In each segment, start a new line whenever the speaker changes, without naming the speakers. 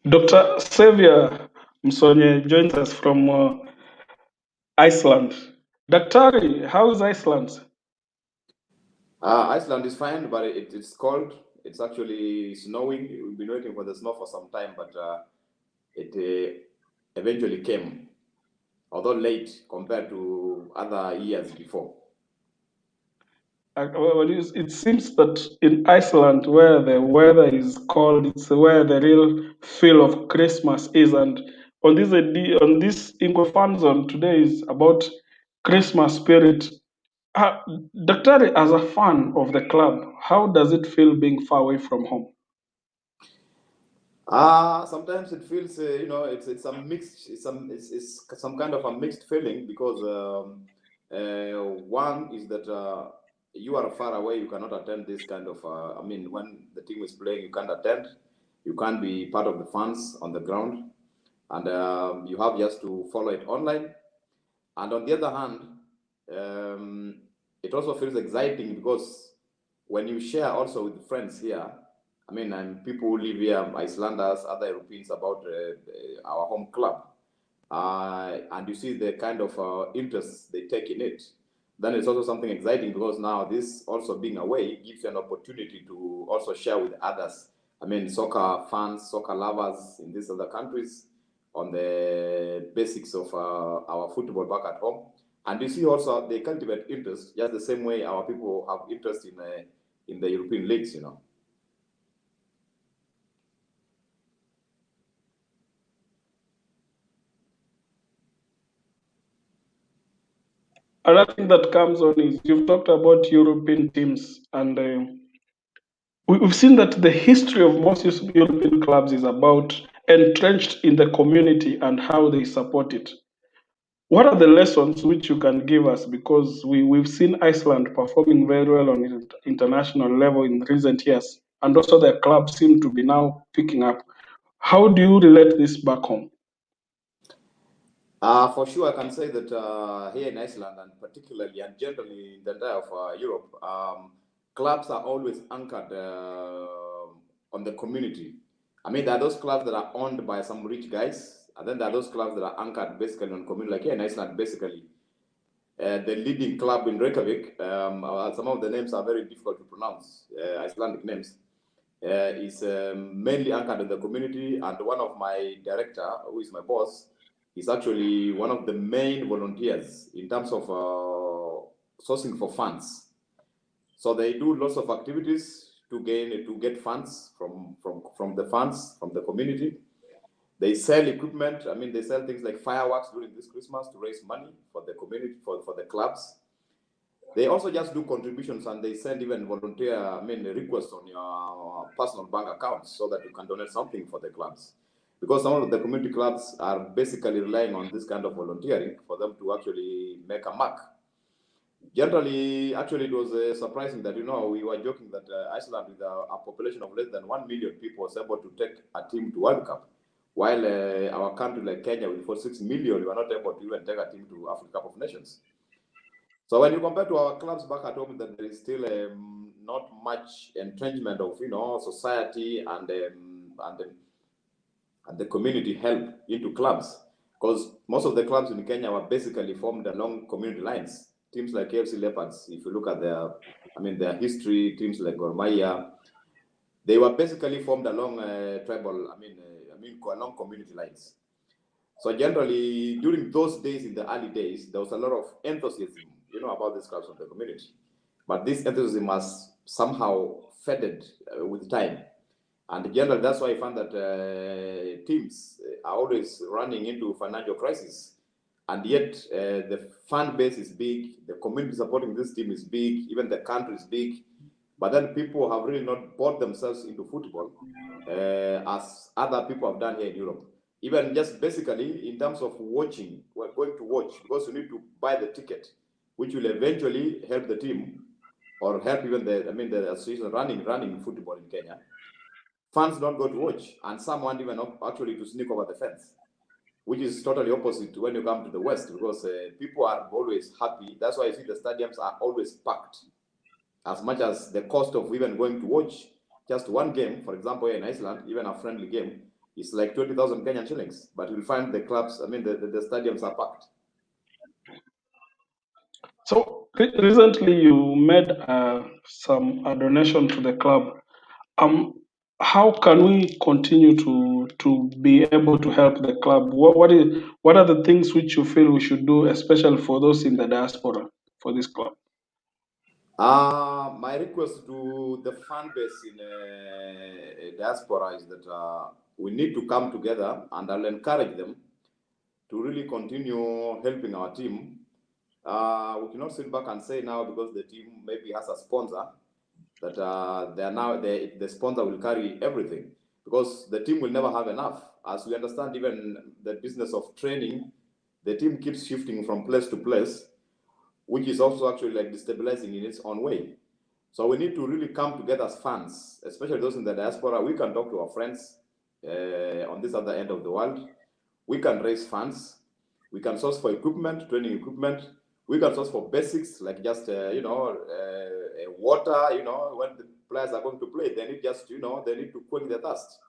Dr. Xavier Musonye joins us from Iceland. Daktari, how is Iceland?
Iceland is fine, but it's cold. It's actually snowing. We've been waiting for the snow for some time, but it eventually came, although late compared to other years before.
It seems that in Iceland, where the weather is cold, it's where the real feel of Christmas is. And on this Ingwe Fanzone today is about Christmas spirit. Daktari, as a fan of the club, how does it feel being far away from home?
Sometimes it feels it's a mixed it's some kind of a mixed feeling because one is that you are far away, you cannot attend this kind of when the team is playing, you can't attend, you can't be part of the fans on the ground, and you have just to follow it online. And on the other hand, it also feels exciting because when you share also with friends here, and people who live here, Icelanders, other Europeans, about our home club, and you see the kind of interest they take in it, then it's also something exciting because now this also being away gives you an opportunity to also share with others. Soccer fans, soccer lovers in these other countries on the basics of our football back at home. And you see also they cultivate interest just the same way our people have interest in the European leagues,
Another thing that comes on is you've talked about European teams, and we've seen that the history of most European clubs is about entrenched in the community and how they support it. What are the lessons which you can give us? Because we've seen Iceland performing very well on international level in recent years, and also their clubs seem to be now picking up. How do you relate this back home?
For sure, I can say that here in Iceland, and particularly and generally in the entire of Europe, clubs are always anchored on the community. There are those clubs that are owned by some rich guys, and then there are those clubs that are anchored basically on community. Like here in Iceland, basically, the leading club in Reykjavik, some of the names are very difficult to pronounce, Icelandic names, is mainly anchored in the community. And one of my director, who is my boss, is actually one of the main volunteers in terms of sourcing for funds. So they do lots of activities to get funds from the community. They sell equipment. They sell things like fireworks during this Christmas to raise money for the community, for the clubs. They also just do contributions, and they send even volunteer requests on your personal bank accounts so that you can donate something for the clubs. Because some of the community clubs are basically relying on this kind of volunteering for them to actually make a mark. Generally, actually, it was surprising that, we were joking that Iceland, with a population of less than 1 million people, was able to take a team to World Cup, while our country like Kenya, with 46 million, we were not able to even take a team to African Cup of Nations. So when you compare to our clubs back at home, that there is still not much entrenchment of society and the community help into clubs, because most of the clubs in Kenya were basically formed along community lines. Teams like AFC Leopards, if you look at their history, teams like Gor Mahia, they were basically formed along along community lines. So generally, during those days, in the early days, there was a lot of enthusiasm, about these clubs of the community. But this enthusiasm has somehow faded with time. And generally, that's why I found that teams are always running into financial crisis. And yet, the fan base is big, the community supporting this team is big, even the country is big. But then people have really not bought themselves into football as other people have done here in Europe. Even just basically in terms of watching, we're going to watch, because you need to buy the ticket, which will eventually help the team or help even the association running football in Kenya. Fans don't go to watch, and some want even actually to sneak over the fence, which is totally opposite when you come to the West, because people are always happy. That's why you see the stadiums are always packed. As much as the cost of even going to watch just one game, for example, here in Iceland, even a friendly game, it's like 20,000 Kenyan shillings. But you'll find the clubs, I mean, the stadiums are packed.
So recently you made some donation to the club. How can we continue to be able to help the club? What are the things which you feel we should do, especially for those in the diaspora, for this club?
My request to the fan base in diaspora is that we need to come together, and I'll encourage them to really continue helping our team. We cannot sit back and say now, because the team maybe has a sponsor, that they are now the sponsor will carry everything, because the team will never have enough. As we understand, even the business of training, the team keeps shifting from place to place, which is also actually like destabilizing in its own way. So we need to really come together as fans, especially those in the diaspora. We can talk to our friends on this other end of the world. We can raise funds. We can source for equipment, training equipment. We can source for basics, like just water. When the players are going to play, they need just they need to quench their thirst.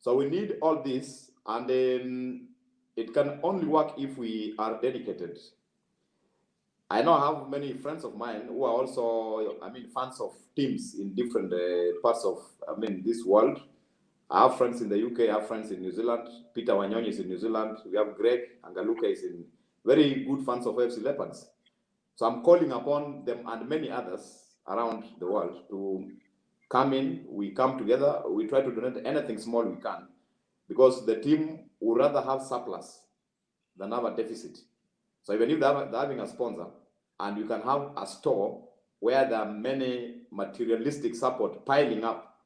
So we need all this, and then it can only work if we are dedicated. I know I have many friends of mine who are also, fans of teams in different parts of, this world. I have friends in the UK, I have friends in New Zealand. Peter Wanyonyi is in New Zealand. We have Greg Angaluka is in very good fans of AFC Leopards. So I'm calling upon them and many others around the world to come in. We come together. We try to donate anything small we can, because the team would rather have surplus than have a deficit. So even if they're having a sponsor, and you can have a store where there are many materialistic support piling up,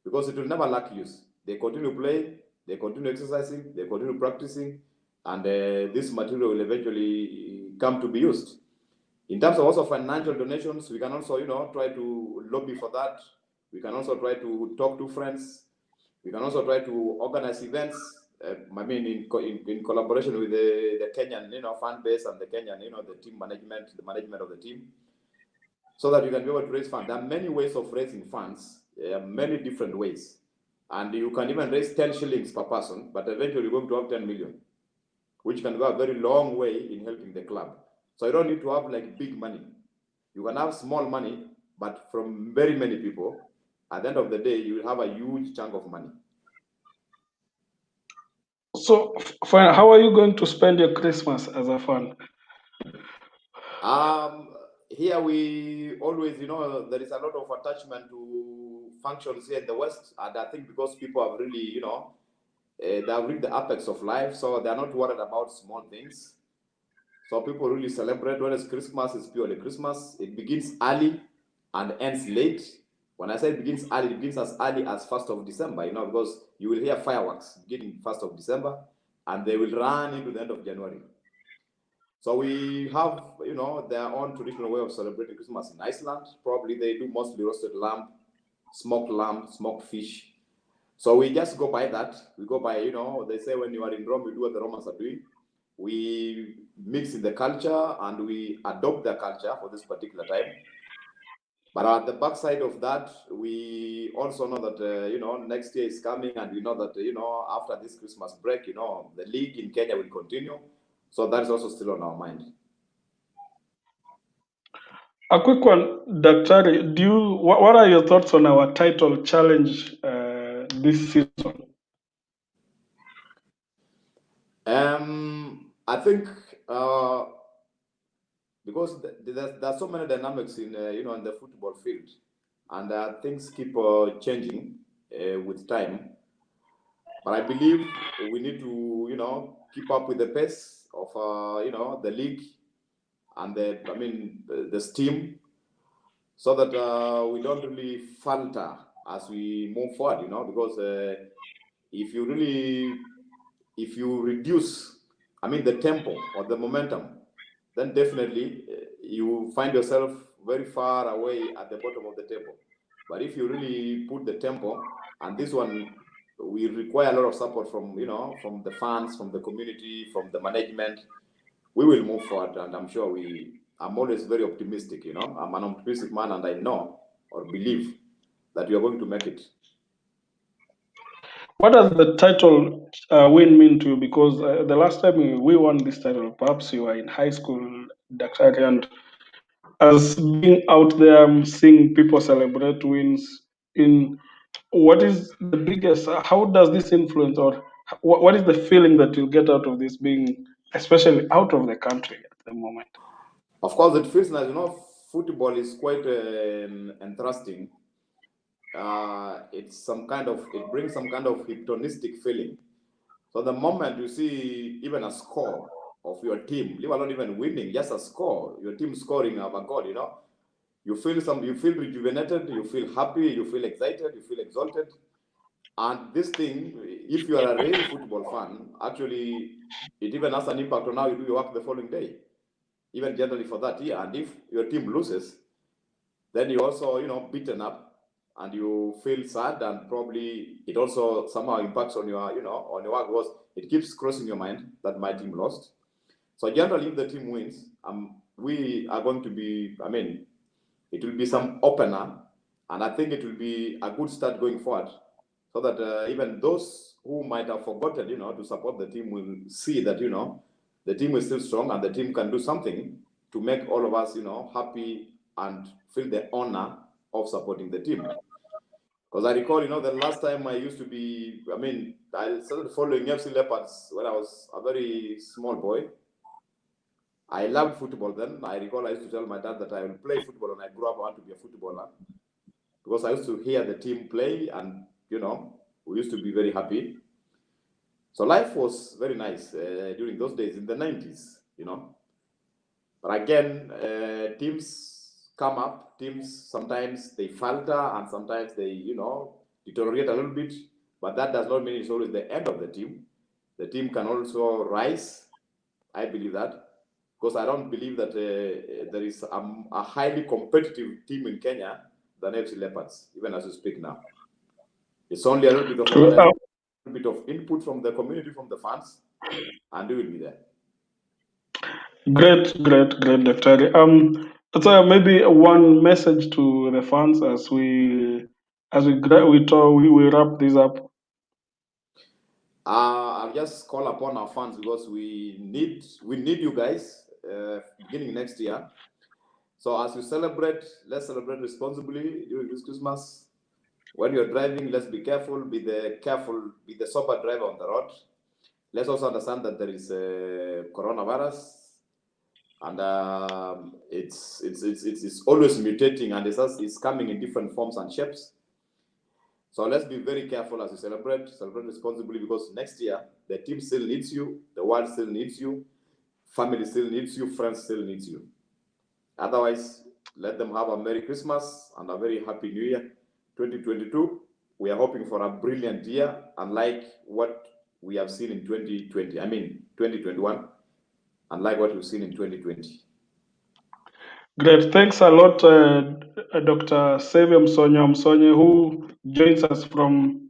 because it will never lack use. They continue playing, they continue exercising, they continue practicing, and this material will eventually come to be used. In terms of also financial donations, we can also, try to lobby for that. We can also try to talk to friends. We can also try to organize events. In collaboration with the Kenyan, fan base and the Kenyan, the team management, the management of the team, so that you can be able to raise funds. There are many ways of raising funds, many different ways, and you can even raise 10 shillings per person, but eventually you're going to have 10 million, which can go a very long way in helping the club. So you don't need to have like big money. You can have small money, but from very many people. At the end of the day, you will have a huge chunk of money.
So, how are you going to spend your Christmas as a fan?
Here we always, there is a lot of attachment to functions here in the West, and I think because people have really, they have reached the apex of life, so they are not worried about small things. So people really celebrate. Whereas Christmas is purely Christmas. It begins early and ends late. When I say it begins early, it begins as early as 1st of December, because you will hear fireworks beginning 1st of December, and they will run into the end of January. So we have, their own traditional way of celebrating Christmas in Iceland. Probably they do mostly roasted lamb, smoked fish. So we just go by that. We go by, they say when you are in Rome, you do what the Romans are doing. We mix in the culture and we adopt the culture for this particular time. But at the backside of that, we also know that, next year is coming, and we know that, after this Christmas break, the league in Kenya will continue. So that is also still on our mind.
A quick one, Daktari, what are your thoughts on our title challenge this season?
I think because there are so many dynamics in in the football field, and things keep changing with time. But I believe we need to keep up with the pace of the league and the steam, so that we don't really falter as we move forward. Because if you reduce the tempo or the momentum, then definitely you find yourself very far away at the bottom of the table. But if you really put the tempo, and this one we require a lot of support from from the fans, from the community, from the management, we will move forward. And I'm sure I'm always very optimistic. I'm an optimistic man, and I know or believe that we are going to make it.
what does the title win mean to you? Because the last time we won this title, perhaps you were in high school, Dr. Ari, and as being out there seeing people celebrate wins in what is the biggest how does this influence or what is the feeling that you get out of this being especially out of the country at the moment?
Of course, it feels nice. Football is quite interesting. It brings some kind of hypnotic feeling. So the moment you see even a score of your team, leave alone even winning, just a score, your team scoring a goal, you feel rejuvenated, you feel happy, you feel excited, you feel exalted. And this thing, if you are a real football fan, actually, it even has an impact on how you do your work the following day, even generally for that year. And if your team loses, then you also, beaten up and you feel sad, and probably it also somehow impacts on on your work, because it keeps crossing your mind that my team lost. So generally, if the team wins, we are going to be, it will be some opener, and I think it will be a good start going forward, so that even those who might have forgotten, to support the team will see that, the team is still strong and the team can do something to make all of us, happy and feel the honor of supporting the team. Because I recall, the last time I used to be, I started following AFC Leopards when I was a very small boy. I loved football then. I recall I used to tell my dad that I will play football when I grew up. I want to be a footballer. Because I used to hear the team play, and, we used to be very happy. So life was very nice during those days in the 90s. But again, teams come up, teams sometimes they falter and sometimes they, deteriorate a little bit. But that does not mean it's always the end of the team. The team can also rise. I believe that. Because I don't believe that there is a highly competitive team in Kenya than AFC Leopards, even as we speak now. It's only a little bit of organization, a little bit of input from the community, from the fans, and we will be there.
Great, Dr. Ari. So maybe one message to the fans as we wrap this up.
I'll just call upon our fans, because we need you guys beginning next year. So as we celebrate, let's celebrate responsibly during this Christmas. When you're driving, let's be careful. Be the sober driver on the road. Let's also understand that there is a coronavirus, and it's always mutating, and it's coming in different forms and shapes. So let's be very careful as we celebrate responsibly, because next year the team still needs you, the world still needs you, family still needs you, friends still needs you. Otherwise, let them have a Merry Christmas and a very Happy New Year 2022. We are hoping for a brilliant year, unlike what we have seen in 2021, unlike what we've seen in 2020.
Great. Thanks a lot, Dr. Xavier Musonye, who joins us from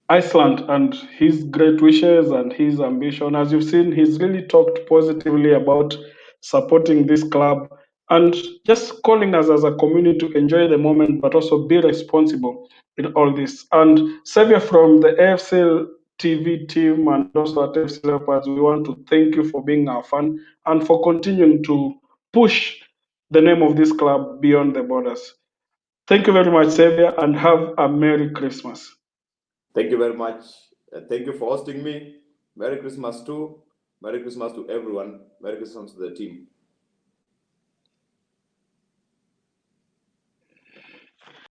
Iceland, and his great wishes and his ambition. As you've seen, he's really talked positively about supporting this club and just calling us as a community to enjoy the moment, but also be responsible in all this. And Xavier from the AFC TV team and also at AFC Leopards, we want to thank you for being our fan and for continuing to push the name of this club beyond the borders. Thank you very much, Xavier, and have a Merry Christmas.
Thank you very much. Thank you for hosting me. Merry Christmas too. Merry Christmas to everyone. Merry Christmas to the team.